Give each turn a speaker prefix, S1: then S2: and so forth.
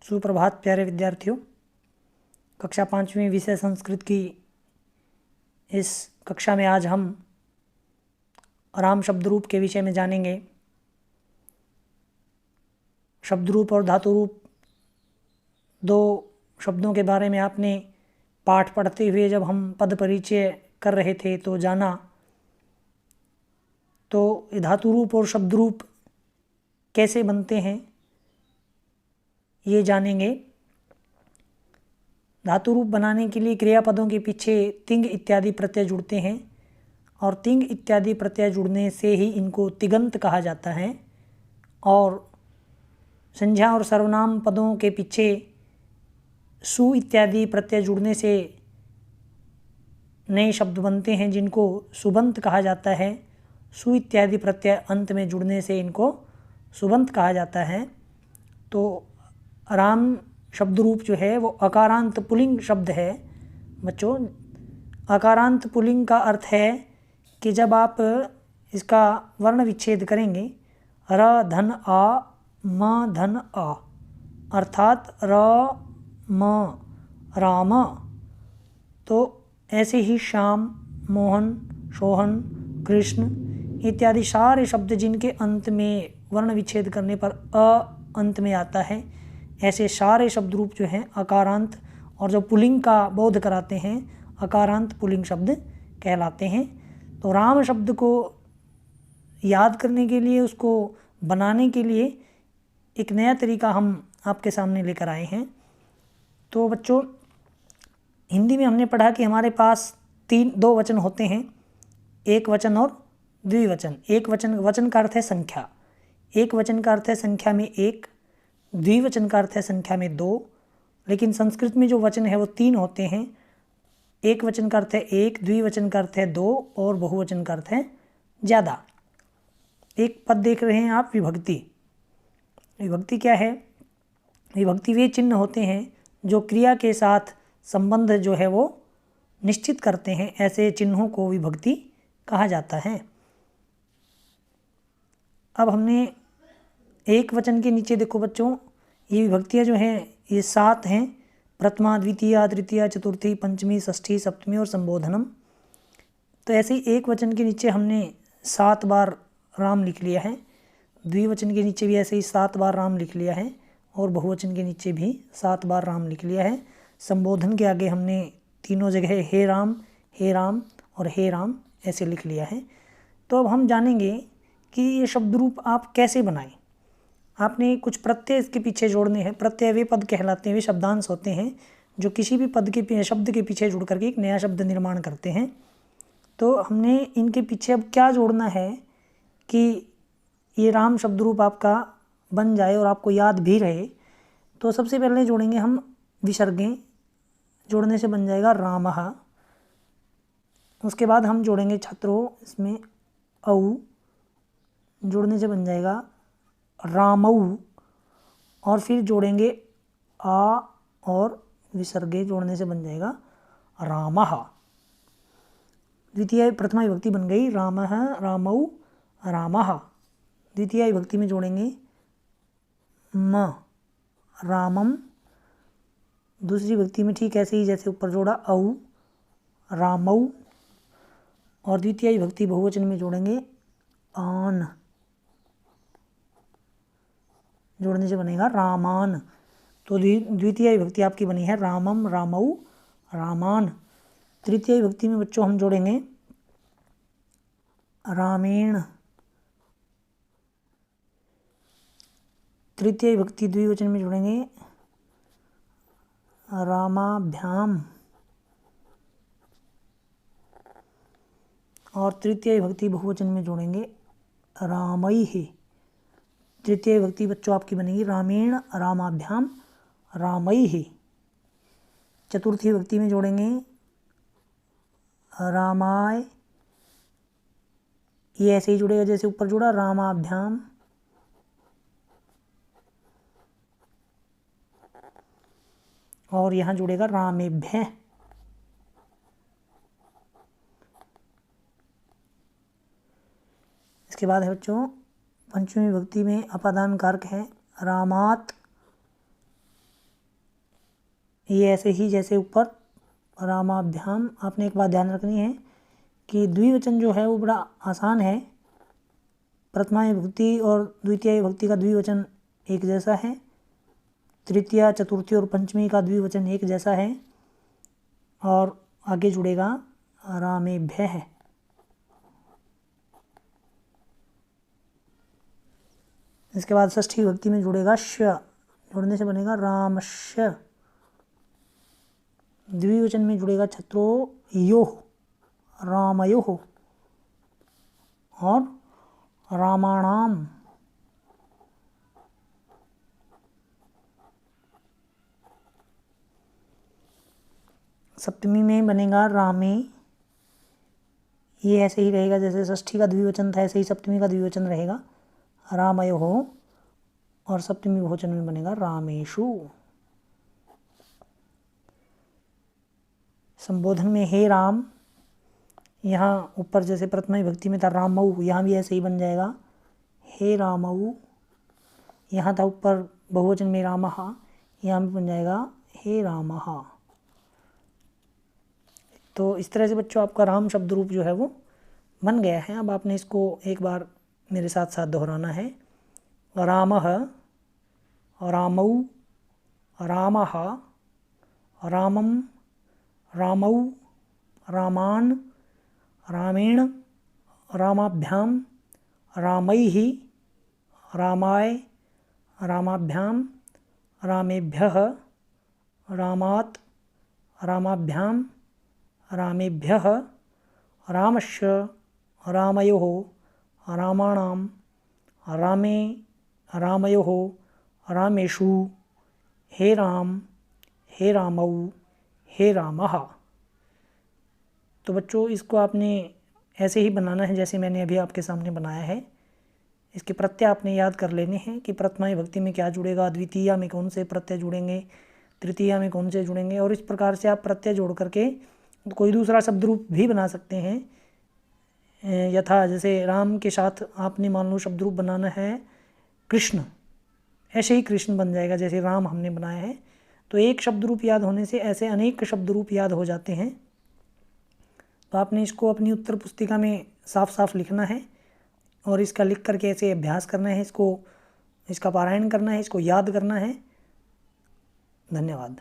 S1: सुप्रभात प्यारे विद्यार्थियों। कक्षा 5वीं विषय संस्कृत की इस कक्षा में आज हम राम शब्द रूप के विषय में जानेंगे। शब्द रूप और धातु रूप दो शब्दों के बारे में आपने पाठ पढ़ते हुए जब हम पद परिचय कर रहे थे तो जाना। तो धातु रूप और शब्द रूप कैसे बनते हैं ये जानेंगे। धातु रूप बनाने के लिए क्रियापदों के पीछे तिंग इत्यादि प्रत्यय जुड़ते हैं और तिंग इत्यादि प्रत्यय जुड़ने से ही इनको तिगंत कहा जाता है। और संज्ञा और सर्वनाम पदों के पीछे सु इत्यादि प्रत्यय जुड़ने से नए शब्द बनते हैं जिनको सुबंत कहा जाता है। सु इत्यादि प्रत्यय अंत में जुड़ने से इनको सुबंत कहा जाता है। तो राम शब्द रूप जो है वो अकारांत पुल्लिंग शब्द है। बच्चों, अकारांत पुल्लिंग का अर्थ है कि जब आप इसका वर्ण विच्छेद करेंगे र धन आ म धन आ अर्थात र म राम, तो ऐसे ही श्याम, मोहन, सोहन, कृष्ण इत्यादि सारे शब्द जिनके अंत में वर्ण विच्छेद करने पर अ अंत में आता है, ऐसे सारे शब्द रूप जो हैं अकारांत और जो पुल्लिंग का बोध कराते हैं अकारांत पुल्लिंग शब्द कहलाते हैं। तो राम शब्द को याद करने के लिए, उसको बनाने के लिए एक नया तरीका हम आपके सामने लेकर आए हैं। तो बच्चों, हिंदी में हमने पढ़ा कि हमारे पास दो वचन होते हैं, एक वचन और द्विवचन। एक वचन का अर्थ है संख्या, एक वचन का अर्थ है संख्या में एक, द्विवचन का अर्थ है संख्या में दो। लेकिन संस्कृत में जो वचन है वो 3 होते हैं। एक वचन का अर्थ है एक, द्विवचन का अर्थ है 2 और बहुवचन का अर्थ है ज़्यादा। एक पद देख रहे हैं आप, विभक्ति। विभक्ति क्या है? विभक्ति वे चिन्ह होते हैं जो क्रिया के साथ संबंध जो है वो निश्चित करते हैं। ऐसे चिन्हों को विभक्ति कहा जाता है। अब हमने एक वचन के नीचे देखो बच्चों, ये विभक्तियाँ जो हैं ये 7 हैं। प्रथमा, द्वितीया, तृतीया, चतुर्थी, पंचमी, षष्ठी, सप्तमी और संबोधनम। तो ऐसे ही एक वचन के नीचे हमने 7 बार राम लिख लिया है, द्विवचन के नीचे भी ऐसे ही 7 बार राम लिख लिया है और बहुवचन के नीचे भी 7 बार राम लिख लिया है। संबोधन के आगे हमने तीनों जगह हे राम और हे राम ऐसे लिख लिया है। तो अब हम जानेंगे कि ये शब्द रूप आप कैसे बनाएं। आपने कुछ प्रत्यय इसके पीछे जोड़ने हैं। प्रत्यय वे पद कहलाते हैं, वे शब्दांश होते हैं जो किसी भी पद के शब्द के पीछे जुड़ करके एक नया शब्द निर्माण करते हैं। तो हमने इनके पीछे अब क्या जोड़ना है कि ये राम शब्द रूप आपका बन जाए और आपको याद भी रहे। तो सबसे पहले जोड़ेंगे हम विसर्गें, जोड़ने से बन जाएगा रामः। उसके बाद हम जोड़ेंगे छात्रों इसमें औ, जोड़ने से बन जाएगा रामऊ। और फिर जोड़ेंगे आ और विसर्गे, जोड़ने से बन जाएगा रामः। द्वितीय प्रथमा विभक्ति बन गई रामः, रामऊ, रामः। द्वितीय विभक्ति में जोड़ेंगे म, रामम। दूसरी विभक्ति में ठीक ऐसे ही जैसे ऊपर जोड़ा औ, रामऊ। और द्वितीय विभक्ति बहुवचन में जोड़ेंगे आन, जोड़ने से बनेगा रामान। तो द्वितीय विभक्ति आपकी बनी है रामम, रामऊ, रामान। तृतीय विभक्ति में बच्चों हम जोड़ेंगे रामेण। तृतीय विभक्ति द्विवचन में जोड़ेंगे रामाभ्याम। और तृतीय विभक्ति बहुवचन में जोड़ेंगे रामैः। तृतीय विभक्ति बच्चों आपकी बनेगी रामेण, रामाभ्याम, रामैः। चतुर्थी विभक्ति में जोड़ेंगे रामाय। ये ऐसे ही जुड़ेगा जैसे ऊपर जुड़ा रामाभ्याम। और यहाँ जुड़ेगा रामेभ्य। इसके बाद है बच्चों पंचमी विभक्ति में अपादान कारक है रामात, ये ऐसे ही जैसे ऊपर रामाभ्याम। आपने एक बात ध्यान रखनी है कि द्विवचन जो है वो बड़ा आसान है। प्रथमा विभक्ति और द्वितीय विभक्ति का द्विवचन एक जैसा है, तृतीया, चतुर्थी और पंचमी का द्विवचन एक जैसा है, और आगे जुड़ेगा रामेभ्यः है। इसके बाद षष्ठी विभक्ति में जुड़ेगा श, जुड़ने से बनेगा रामस्य। द्विवचन में जुड़ेगा छत्रो योः, रामयोः और रामाणाम। सप्तमी में बनेगा रामे। ये ऐसे ही रहेगा जैसे षष्ठी का द्विवचन था, ऐसे ही सप्तमी का द्विवचन रहेगा रामयोः, और सप्तमी बहुवचन में बनेगा रामेषु। संबोधन में हे राम, यहाँ ऊपर जैसे प्रथमा विभक्ति में था रामऊ, यहाँ भी ऐसे ही बन जाएगा हे रामऊ। यहाँ था ऊपर बहुवचन में रामः, यहाँ भी बन जाएगा हे रामः। तो इस तरह से बच्चों आपका राम शब्द रूप जो है वो बन गया है। अब आपने इसको एक बार मेरे साथ साथ दोहराना है। रामः, रामौ, रामः, रामम, रामौ, रामान्, रामेण, रामाभ्याम, रामैः, रामाय, रामाभ्याम, रामेभ्यः, रामात्, रामाभ्याम, रामेभ्यः, रामस्य, रामयोः, रामाणां, रामे, रामयोः, रामेषु, हे राम, हे रामौ, हे रामः। तो बच्चों इसको आपने ऐसे ही बनाना है जैसे मैंने अभी आपके सामने बनाया है। इसके प्रत्यय आपने याद कर लेने हैं कि प्रथमा विभक्ति में क्या जुड़ेगा, द्वितीया में कौन से प्रत्यय जुड़ेंगे, तृतीया में कौन से जुड़ेंगे, और इस प्रकार से आप प्रत्यय जोड़ करके कोई दूसरा शब्द रूप भी बना सकते हैं। यथा जैसे राम के साथ आपने मान लो शब्द रूप बनाना है कृष्ण, ऐसे ही कृष्ण बन जाएगा जैसे राम हमने बनाया है। तो एक शब्द रूप याद होने से ऐसे अनेक शब्द रूप याद हो जाते हैं। तो आपने इसको अपनी उत्तर पुस्तिका में साफ साफ लिखना है और इसका लिख करके ऐसे अभ्यास करना है, इसका पारायण करना है, इसको याद करना है। धन्यवाद।